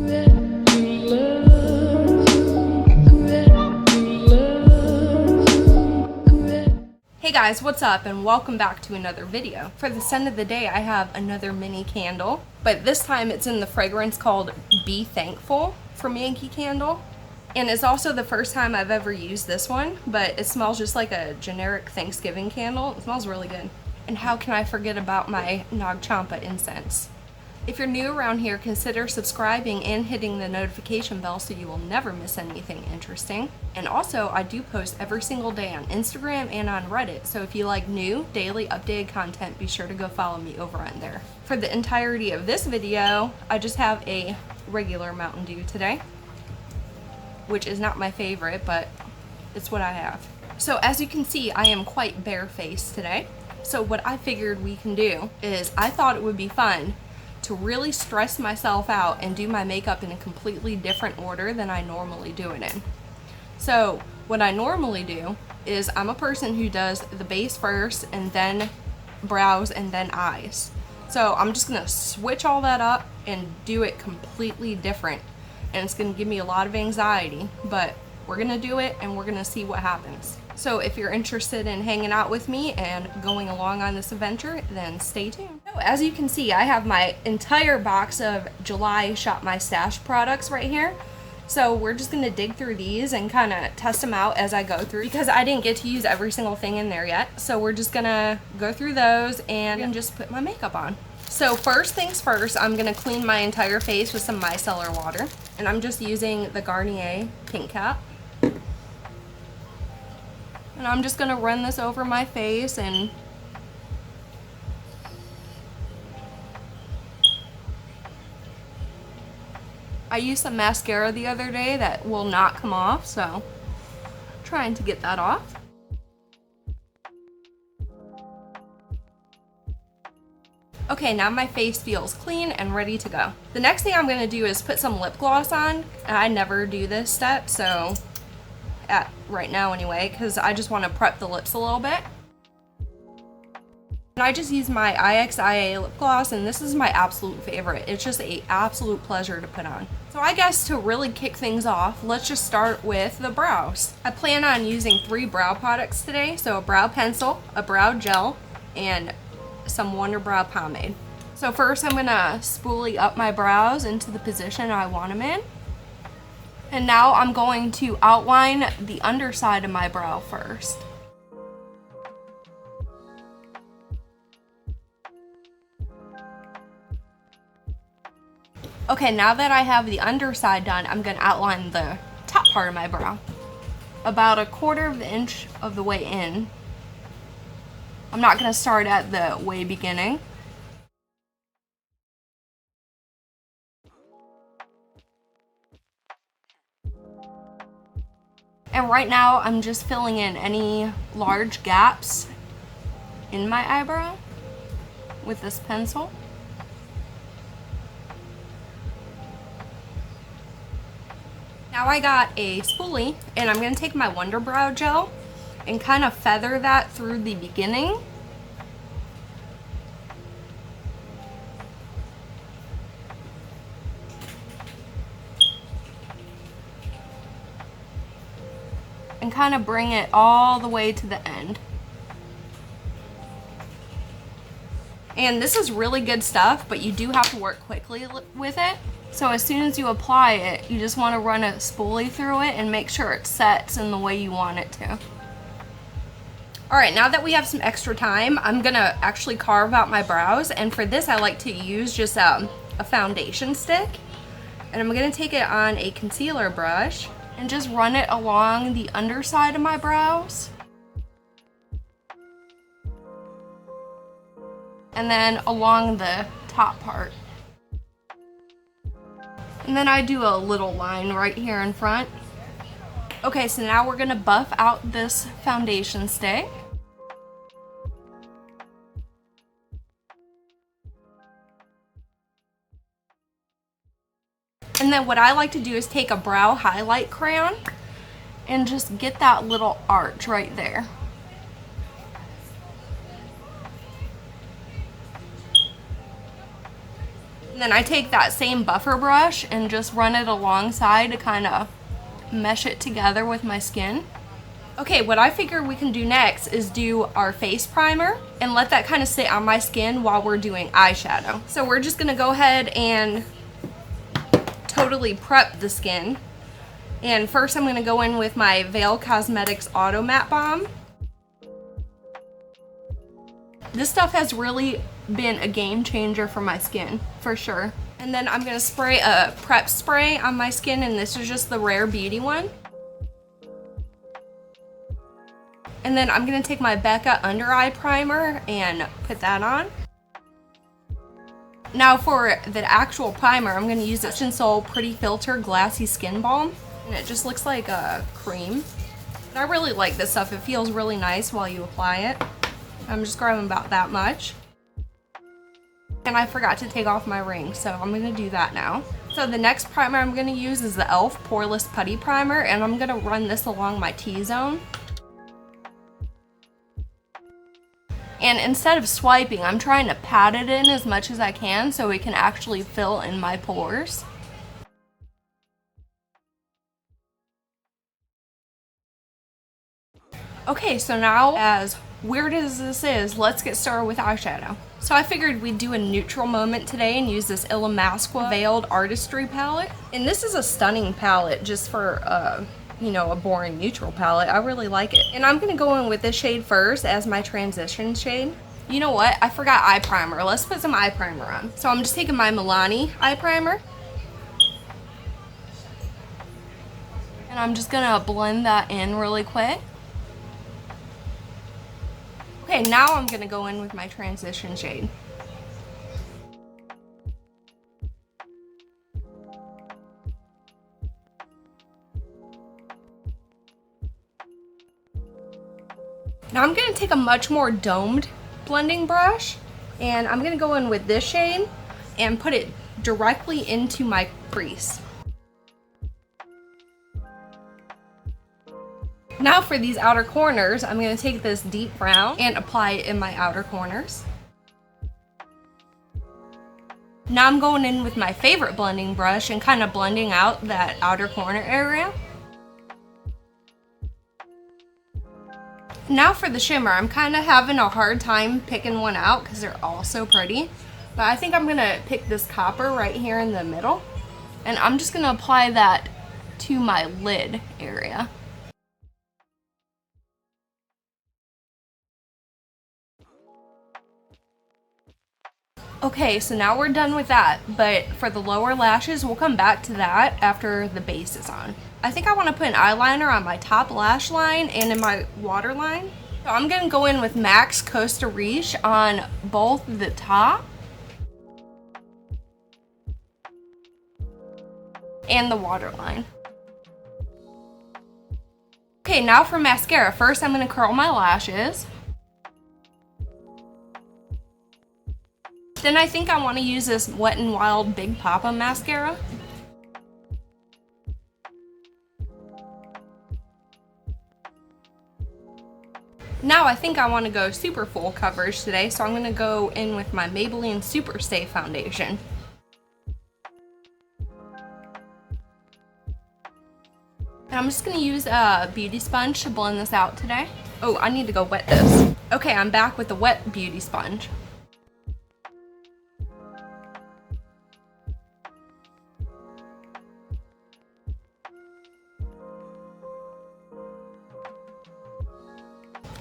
Hey guys, what's up and welcome back to another video. For the scent of the day, I have another mini candle, but this time it's in the fragrance called Be Thankful from Yankee Candle. And it's also the first time I've ever used this one, but it smells just like a generic Thanksgiving candle. It smells really good. And how can I forget about my Nag Champa incense? If you're new around here, consider subscribing and hitting the notification bell so you will never miss anything interesting. And also, I do post every single day on Instagram and on Reddit, so if you like new, daily updated content, be sure to go follow me over on there. For the entirety of this video, I just have a regular Mountain Dew today, which is not my favorite, but it's what I have. So as you can see, I am quite barefaced today. So what I figured we can do is I thought it would be fun to really stress myself out and do my makeup in a completely different order than I normally do it in. So what I normally do is I'm a person who does the base first and then brows and then eyes. So I'm just gonna switch all that up and do it completely different. And it's gonna give me a lot of anxiety, but we're gonna do it and we're gonna see what happens. So if you're interested in hanging out with me and going along on this adventure, then stay tuned. So as you can see, I have my entire box of July Shop My Stash products right here. So we're just gonna dig through these and kind of test them out as I go through, because I didn't get to use every single thing in there yet. So we're just gonna go through those and just put my makeup on. So first things first, I'm gonna clean my entire face with some micellar water. And I'm just using the Garnier Pink Cap. And I'm just gonna run this over my face, and I used some mascara the other day that will not come off, so I'm trying to get that off. Okay, now my face feels clean and ready to go. The next thing I'm gonna do is put some lip gloss on. I never do this step, so right now anyway, because I just want to prep the lips a little bit. And I just use my IXIA lip gloss, and this is my absolute favorite. It's just an absolute pleasure to put on. So I guess to really kick things off, let's just start with the brows. I plan on using 3 brow products today. So a brow pencil, a brow gel, and some Wonder Brow pomade. So first I'm gonna spoolie up my brows into the position I want them in. And now I'm going to outline the underside of my brow first. Okay, now that I have the underside done, I'm gonna outline the top part of my brow. About 1/4 of an inch of the way in. I'm not gonna start at the way beginning. And right now, I'm just filling in any large gaps in my eyebrow with this pencil. Now I got a spoolie, and I'm gonna take my Wonder Brow gel and kind of feather that through the beginning. And kind of bring it all the way to the end. And this is really good stuff, but you do have to work quickly with it. So as soon as you apply it, you just want to run a spoolie through it and make sure it sets in the way you want it to. Alright, now that we have some extra time, I'm gonna actually carve out my brows, and for this I like to use just a foundation stick. And I'm gonna take it on a concealer brush and just run it along the underside of my brows. And then along the top part. And then I do a little line right here in front. Okay, so now we're gonna buff out this foundation stick. And then what I like to do is take a brow highlight crayon and just get that little arch right there. And then I take that same buffer brush and just run it alongside to kind of mesh it together with my skin. Okay, what I figure we can do next is do our face primer and let that kind of sit on my skin while we're doing eyeshadow. So we're just gonna go ahead and totally prep the skin. And first I'm gonna go in with my Veil Cosmetics Automatte Balm. This stuff has really been a game changer for my skin, for sure. And then I'm gonna spray a prep spray on my skin, and this is just the Rare Beauty one. And then I'm gonna take my Becca under eye primer and put that on. Now for the actual primer, I'm gonna use this Soul Pretty Filter Glassy Skin Balm. And it just looks like a cream. But I really like this stuff. It feels really nice while you apply it. I'm just grabbing about that much. And I forgot to take off my ring, so I'm gonna do that now. So the next primer I'm gonna use is the e.l.f. Poreless Putty Primer, and I'm gonna run this along my T-zone. And instead of swiping, I'm trying to pat it in as much as I can so it can actually fill in my pores. Okay, so now, as weird as this is, let's get started with eyeshadow. So I figured we'd do a neutral moment today and use this Illamasqua Veiled Artistry palette. And this is a stunning palette just for you know, a boring neutral palette. I really like it. And I'm gonna go in with this shade first as my transition shade. You know what? I forgot eye primer. Let's put some eye primer on. So I'm just taking my Milani eye primer. And I'm just gonna blend that in really quick. Okay, now I'm gonna go in with my transition shade. Now I'm gonna take a much more domed blending brush, and I'm gonna go in with this shade and put it directly into my crease. Now for these outer corners, I'm gonna take this deep brown and apply it in my outer corners. Now I'm going in with my favorite blending brush and kind of blending out that outer corner area. Now for the shimmer, I'm kind of having a hard time picking one out because they're all so pretty. But I think I'm gonna pick this copper right here in the middle. And I'm just gonna apply that to my lid area. Okay, so now we're done with that, but for the lower lashes, we'll come back to that after the base is on. I think I want to put an eyeliner on my top lash line and in my waterline. So I'm going to go in with MAC's Costa Riche on both the top and the waterline. Okay, now for mascara. First, I'm going to curl my lashes. Then I think I want to use this Wet n Wild Big Papa mascara. Now I think I want to go super full coverage today, so I'm going to go in with my Maybelline Superstay Foundation. And I'm just going to use a beauty sponge to blend this out today. Oh, I need to go wet this. Okay, I'm back with the wet beauty sponge.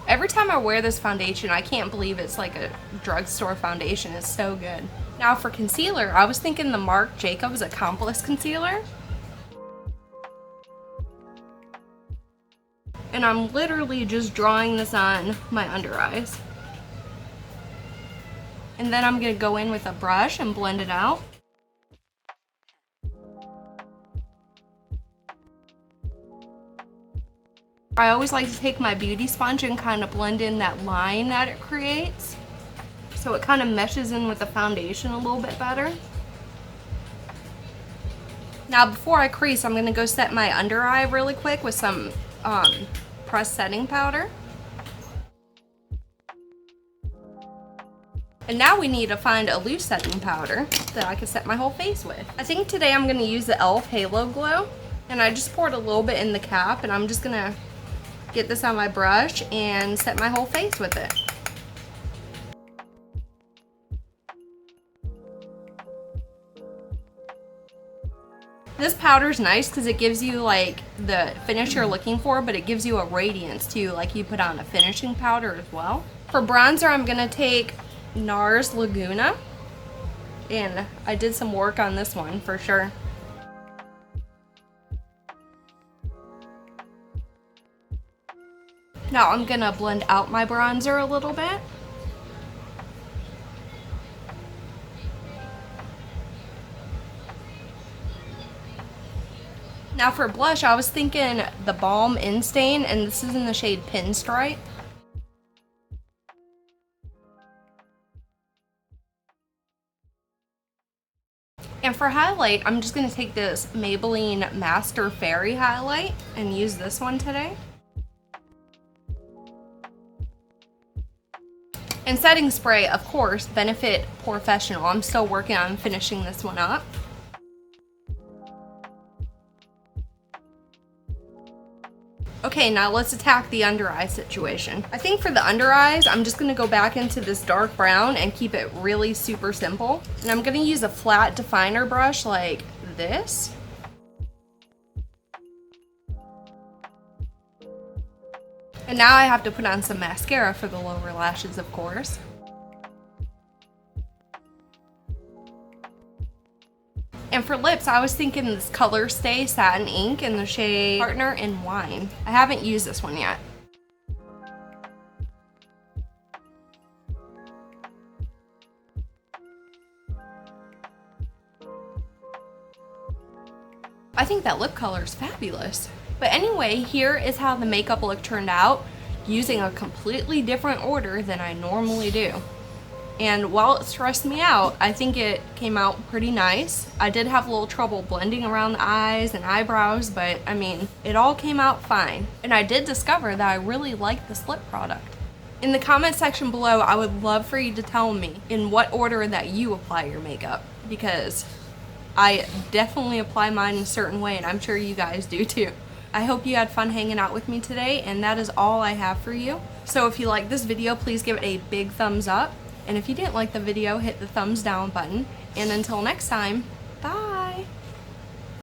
Every time I wear this foundation, I can't believe it's like a drugstore foundation. It's so good. Now for concealer, I was thinking the Marc Jacobs Accomplice Concealer. And I'm literally just drawing this on my under eyes. And then I'm gonna go in with a brush and blend it out. I always like to take my beauty sponge and kind of blend in that line that it creates, so it kind of meshes in with the foundation a little bit better. Now before I crease, I'm going to go set my under eye really quick with some pressed setting powder. And now we need to find a loose setting powder that I can set my whole face with. I think today I'm gonna use the e.l.f. Halo Glow, and I just poured a little bit in the cap, and I'm just gonna get this on my brush and set my whole face with it. This powder is nice because it gives you like the finish you're looking for, but it gives you a radiance too, like you put on a finishing powder as well. For bronzer, I'm gonna take NARS Laguna, and I did some work on this one for sure. Now I'm gonna blend out my bronzer a little bit. Now for blush, I was thinking the Balm Instain, and this is in the shade Pinstripe. And for highlight, I'm just gonna take this Maybelline Master Fairy highlight and use this one today. And setting spray, of course, Benefit Professional. I'm still working on finishing this one up. Okay, now let's attack the under eye situation. I think for the under eyes, I'm just gonna go back into this dark brown and keep it really super simple. And I'm gonna use a flat definer brush like this. And now I have to put on some mascara for the lower lashes, of course. And for lips, I was thinking this Color Stay Satin Ink in the shade Partner in Wine. I haven't used this one yet. I think that lip color is fabulous. But anyway, here is how the makeup look turned out using a completely different order than I normally do. And while it stressed me out, I think it came out pretty nice. I did have a little trouble blending around the eyes and eyebrows, but I mean, it all came out fine. And I did discover that I really like this lip product. In the comment section below, I would love for you to tell me in what order that you apply your makeup, because I definitely apply mine in a certain way, and I'm sure you guys do too. I hope you had fun hanging out with me today, and that is all I have for you. So if you like this video, please give it a big thumbs up. And if you didn't like the video, hit the thumbs down button. And until next time,